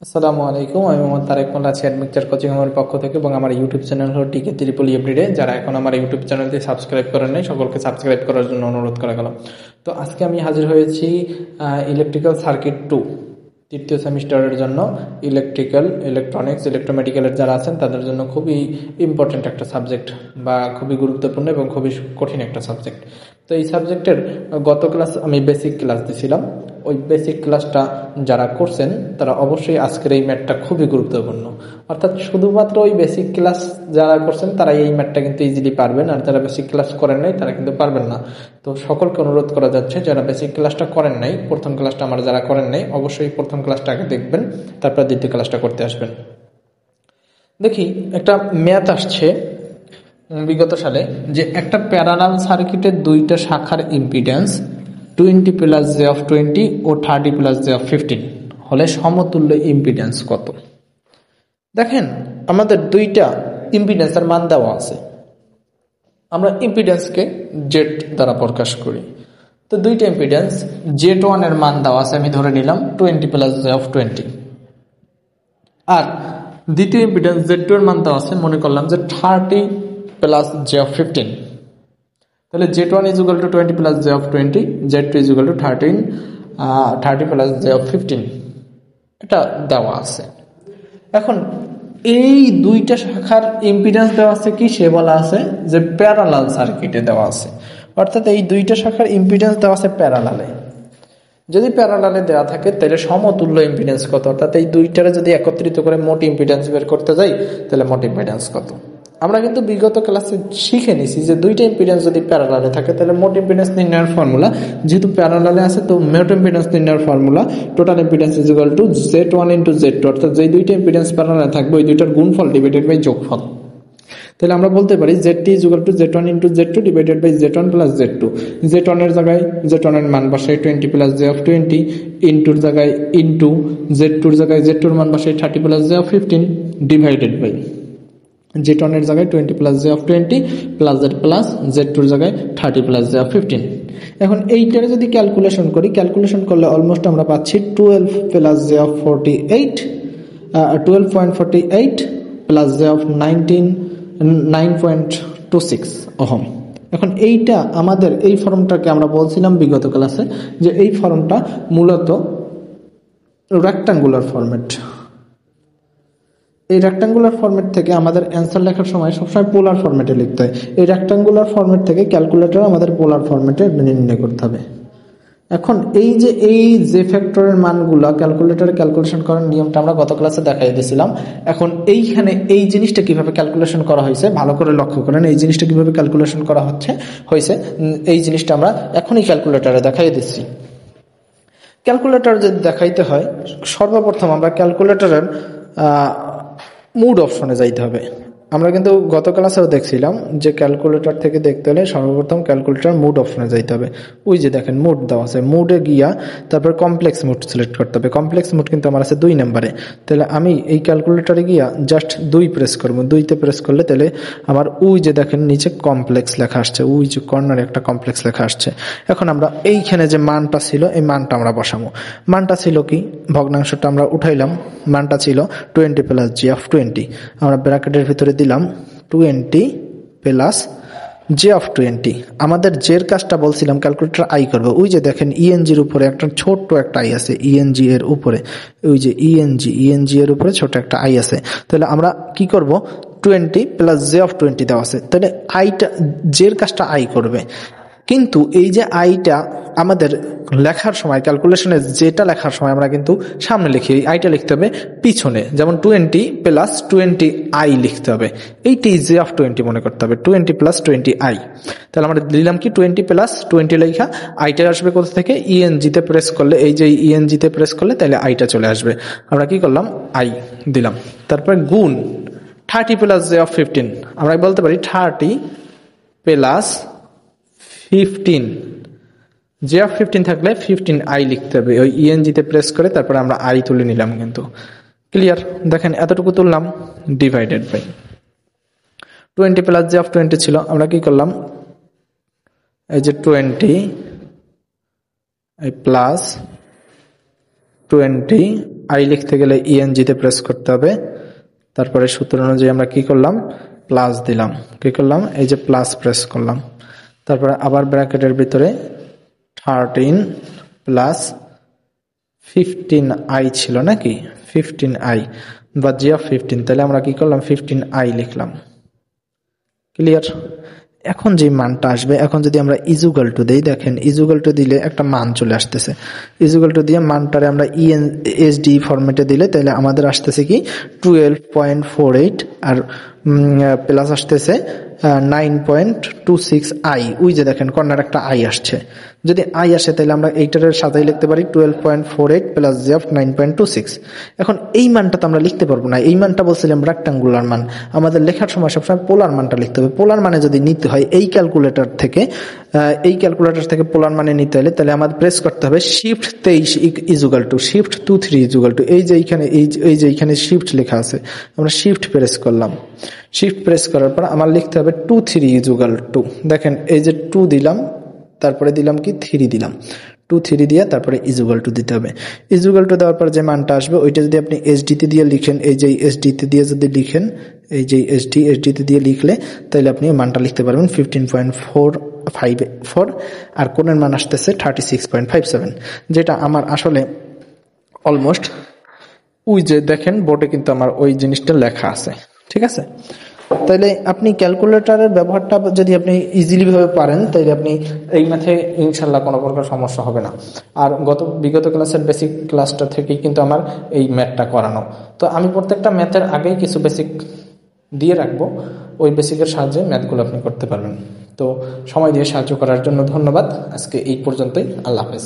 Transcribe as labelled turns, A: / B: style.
A: আসসালামু আলাইকুম, আমি মোহাম্মদ তারেক মোল্লা আছি অ্যাডমিকচার কোচিং আমার পক্ষ থেকে এবং আমার ইউটিউব চ্যানেল হলো টিকে ত্রিপলি এভরিডে। যারা এখন আমার ইউটিউব চ্যানেলটি সাবস্ক্রাইব করেন নাই সকলকে সাবস্ক্রাইব করার জন্য অনুরোধ করা গেল। তো আজকে আমি হাজির হয়েছি ইলেকট্রিক্যাল সার্কিট 2 তৃতীয় সেমিস্টারের জন্য। ইলেকট্রিক্যাল, ইলেকট্রনিক্স, ইলেকট্রোমেটিক্যালের যারা আছেন তাদের জন্য খুবই ইম্পর্টেন্ট একটা সাবজেক্ট বা খুবই গুরুত্বপূর্ণ এবং খুবই কঠিন একটা সাবজেক্ট। তো এই সাবজেক্টের গত ক্লাস আমি বেসিক ক্লাস দিয়েছিলাম। ওই বেসিক ক্লাসটা যারা করছেন তারা অবশ্যই আজকের এই ম্যাথটা খুবই গুরুত্বপূর্ণ। অর্থাৎ শুধুমাত্র ওই বেসিক ক্লাস যারা করছেন তারা এই ম্যাথটা কিন্তু ইজিলি পারবেন, আর যারা বেসিক ক্লাস করেন নাই তারা কিন্তু পারবেন না। তো সকলকে অনুরোধ করা যাচ্ছে যারা বেসিক ক্লাসটা করেন নাই, প্রথম ক্লাসটা আমার যারা করেন নাই অবশ্যই প্রথম ক্লাসটা আগে দেখবেন, তারপর দ্বিতীয় ক্লাসটা করতে আসবেন। দেখি একটা ম্যাথ আসছে বিগত সালে যে একটা প্যারালাল সার্কিটের দুইটা শাখার ইম্পিডেন্স 20 প্লাস জে অফ 20 ও 30 প্লাস জে অফ 15 হলে সমতুল্য ইম্পিডেন্স কত। দেখেন আমাদের দুইটা ইম্পিডেন্সের মান দেওয়া আছে, আমরা ইম্পিডেন্সকে জেড দ্বারা প্রকাশ করি। তো দুইটা ইম্পিডেন্স জেড ওয়ান এর মান দেওয়া আছে, আমি ধরে নিলাম 20 প্লাস জে অফ 20, আর দ্বিতীয় ইম্পিডেন্স জেড টু এর মান দেওয়া আছে, মনে করলাম যে 30 প্লাস জে অফ 15। তাহলে Z one is equal to 20 plus j of 20, Z two is equal to 30 plus j of 15, এটা দেওয়া আছে। এখন এই দুইটা শাখার ইম্পিডেন্স দেওয়া আছে কি, সে বলা আছে যে প্যারালাল সার্কিটে দেওয়া আছে। অর্থাৎ এই দুইটা শাখার ইম্পিডেন্স দেওয়া আছে প্যারালালে। যদি প্যারালালে দেওয়া থাকে তাহলে সমতুল্য ইম্পিডেন্স কত, অর্থাৎ এই দুইটারে যদি একত্রিত করে মোট ইম্পিডেন্স বের করতে যাই তাহলে মোট ইম্পিডেন্স কত। আমরা কিন্তু বিগত ক্লাসে শিখে নিছি যে দুইটা ইম্পিডেন্স যদি প্যারালালে থাকে তাহলে মোট ইম্পিডেন্স নির্ণয়ের ফর্মুলা, যেহেতু প্যারালালে আছে তো মোট ইম্পিডেন্স নির্ণয়ের formula total impedance is equal to Z1 into Z2, অর্থাৎ যেই দুইটা ইম্পিডেন্স প্যারালালে থাকবে ওই দুইটার গুণফল ডিভাইডেড বাই যোগফল। তাহলে আমরা বলতে পারি ZT is equal to Z1 into Z2 divided by Z1 plus Z2। Z1 এর জায়গায় Z1 এর মান বসাই 20 প্লাস জে অফ 20, ইন্টুর জায়গায় ইন্টু, Z2 এর জায়গায় Z2 এর মান বসাই 30 plus j of 15 divided by Z1 এর জায়গায় 20 plus j of 20 plus Z plus Z2 এর জায়গায় 30 প্লাস জে অফ 15। এখন এইটারে যদি ক্যালকুলেশন করি, ক্যালকুলেশন করলে অলমোস্ট আমরা পাচ্ছি 12 plus j of 48, 12.48 plus j of 9.26 ohm. এখন এইটা আমাদের এই ফর্মটাকে আমরা বলছিলাম বিগত ক্লাসে যে এই ফর্মটা মূলত রেক্ট্যাঙ্গুলার ফরম্যাট। এই রেক্ট্যাঙ্গুলার ফরম্যাট থেকে আমাদের অ্যান্সার লেখার সময় সবসময় পোলার ফরম্যাটে লিখতে হয়। এই রেক্ট্যাঙ্গুলার ফরম্যাট থেকে ক্যালকুলেটর আমাদের পোলার ফরম্যাটে নির্ণয় করতে হবে। এখন এই যে ফ্যাক্টরের মানগুলো ক্যালকুলেটরে ক্যালকুলেশন করার নিয়মটা আমরা গত ক্লাসে দেখাই দিয়েছিলাম। এখন এইখানে এই জিনিসটা কিভাবে ক্যালকুলেশন করা হয়েছে ভালো করে লক্ষ্য করেন। এই জিনিসটা কিভাবে ক্যালকুলেশন করা হয়েছে এই জিনিসটা আমরা এখনই ক্যালকুলেটরে দেখাই দিচ্ছি। ক্যালকুলেটর যদি দেখাইতে হয় সর্বপ্রথম আমরা ক্যালকুলেটরের মুড অপশনে যাইতে হবে। আমরা কিন্তু গত ক্লাসেও দেখছিলাম যে ক্যালকুলেটর থেকে দেখতে হলে সর্বপ্রথম ক্যালকুলেটর মুড অপশনে যাইতে হবে। ওই যে দেখেন মুড দেওয়া আছে, মুডে গিয়া তারপর কমপ্লেক্স মুড সিলেক্ট করতে হবে। কমপ্লেক্স মুড কিন্তু আমার আছে 2 নম্বরে। তাহলে আমি এই ক্যালকুলেটরে গিয়া জাস্ট 2 প্রেস করবো। 2তে প্রেস করলে তাহলে আমার ওই যে দেখেন নিচে কমপ্লেক্স লেখা আসছে, ওই যে কর্নারে একটা কমপ্লেক্স লেখা আসছে। এখন আমরা এইখানে যে মানটা ছিল এই মানটা আমরা বসাবো। মানটা ছিল কি, ভগ্নাংশটা আমরা উঠাইলাম, মানটা ছিল 20 প্লাস জি অফ 20। আমরা ব্র্যাকেটের ভিতরে দিলাম 20 প্লাস জে অফ 20। আমাদের জের কাজটা বলছিলাম ক্যালকুলেটর আই করবে। ওই যে দেখেন ইএনজির উপরে একটা ছোট্ট একটা আই আছে, ইএনজি এর উপরে, ওই যে ইএনজি এর উপরে ছোট একটা আই আছে। তাহলে আমরা কি করব, 20 প্লাস জে অফ 20 দেওয়া আছে, তাহলে আইটা জের কাজটা আই করবে। কিন্তু এই যে আইটা আমাদের লেখার সময় ক্যালকুলেশনে যেটা লেখার সময় আমরা কিন্তু সামনে লিখি, এই আইটা লিখতে হবে পিছনে, যেমন 20 প্লাস 20 আই লিখতে হবে। এইটি জে অফ 20 মনে করতে হবে, 20 প্লাস 20 আই। তাহলে আমরা দিলাম কি 20 প্লাস 20 লেখা, আইটা আসবে কোথা থেকে, ইএনজিতে প্রেস করলে, এই যে ইএনজিতে প্রেস করলে তাহলে আইটা চলে আসবে। আমরা কি করলাম, আই দিলাম, তারপরে গুণ 30 প্লাস জে অফ 15। আমরা বলতে পারি 30 প্লাস 15, জে অফ 15 থাকলে 15 আই লিখতে হবে। ওই ইএনজিতে প্রেস করে তারপরে আমরা আই তুলে নিলাম। কিন্তু ক্লিয়ার, দেখেন এতটুকু তুললাম, divided by 20 plus j of 20 ছিল, আমরা কি করলাম, এই যে 20 প্লাস 20, আই লিখতে গেলে ইএনজিতে প্রেস করতে হবে। তারপরে সূত্র অনুযায়ী আমরা কি করলাম, প্লাস দিলাম। কি করলাম, এই যে প্লাস প্রেস করলাম। তারপরে আবার ব্র্যাকেটের ভিতরে 13 প্লাস 15i ছিল নাকি, 15i বা জি অফ 15, তাহলে আমরা কি করলাম 15i লিখলাম। ক্লিয়ার? এখন যে মানটা আসবে, এখন যদি আমরা ইজুগাল টু দেই, দেখেন ইজুগাল টু দিলে একটা মান চলে আসতেছে। ইজুগাল টু দিয়ে মানটারে আমরা ইএনএসডি ফরম্যাটে দিলে তাহলে আমাদের আসতেছে কি 12.48 আর প্লাস আসতেছে 9.26i। ওই যে দেখেন কর্নার একটা আই আসছে। যদি আই আসে তাহলে আমরা এইটার সাথেই লিখতে পারি 12.48 প্লাস জি অফ 9.26। এখন এই মানটা তো আমরা লিখতে পারবো না, এই মানটা বলছিলাম রেক্টাঙ্গুলার মান। আমাদের লেখার সময় সবসময় পোলার মানটা লিখতে হবে। পোলার মানে যদি নিতে হয় এই ক্যালকুলেটর থেকে পোলার মানে নিতে হলে তাহলে আমাদের প্রেস করতে হবে shift 23 equal to shift 23 equal to এই যে এইখানে শিফট লেখা আছে, আমরা শিফট প্রেস করলাম। শিফট প্রেস করার পর আমার লিখতে হবে 23 ইজুগাল টু, দেখেন এই যে 2 দিলাম, তারপরে দিলাম কি 3 দিলাম, 2 3 দিয়ে তারপরে ইজুগাল টু দিতে হবে। ইজুগাল টু দেওয়ার পর যে মানটা আসবে ওইটা যদি আপনি এসডিতে দিয়ে লিখেন, এই যে এসডিতে দিয়ে যদি লিখেন, এই যে এসডিতে দিয়ে লিখলে তাহলে আপনি মানটা লিখতে পারবেন 15.454 আর কোণের মান আসতেছে 36.57, যেটা আমার আসলে অলমোস্ট ওই যে দেখেন বোর্ডে কিন্তু আমার ওই জিনিসটা লেখা আছে। ঠিক আছে, তাইলে আপনি ক্যালকুলেটরের ব্যবহারটা যদি আপনি ইজিলি ভাবে পারেন তাইলে আপনি এই ম্যাথে ইনশাল্লাহ কোনো প্রকার সমস্যা হবে না। আর বিগত ক্লাসের বেসিক ক্লাসটা থেকেই কিন্তু আমার এই ম্যাথটা করানো। তো আমি প্রত্যেকটা ম্যাথের আগেই কিছু বেসিক দিয়ে রাখবো, ওই বেসিকের সাহায্যে ম্যাথগুলো আপনি করতে পারবেন। তো সময় দিয়ে সাহায্য করার জন্য ধন্যবাদ। আজকে এই পর্যন্তই, আল্লাহ হাফেজ।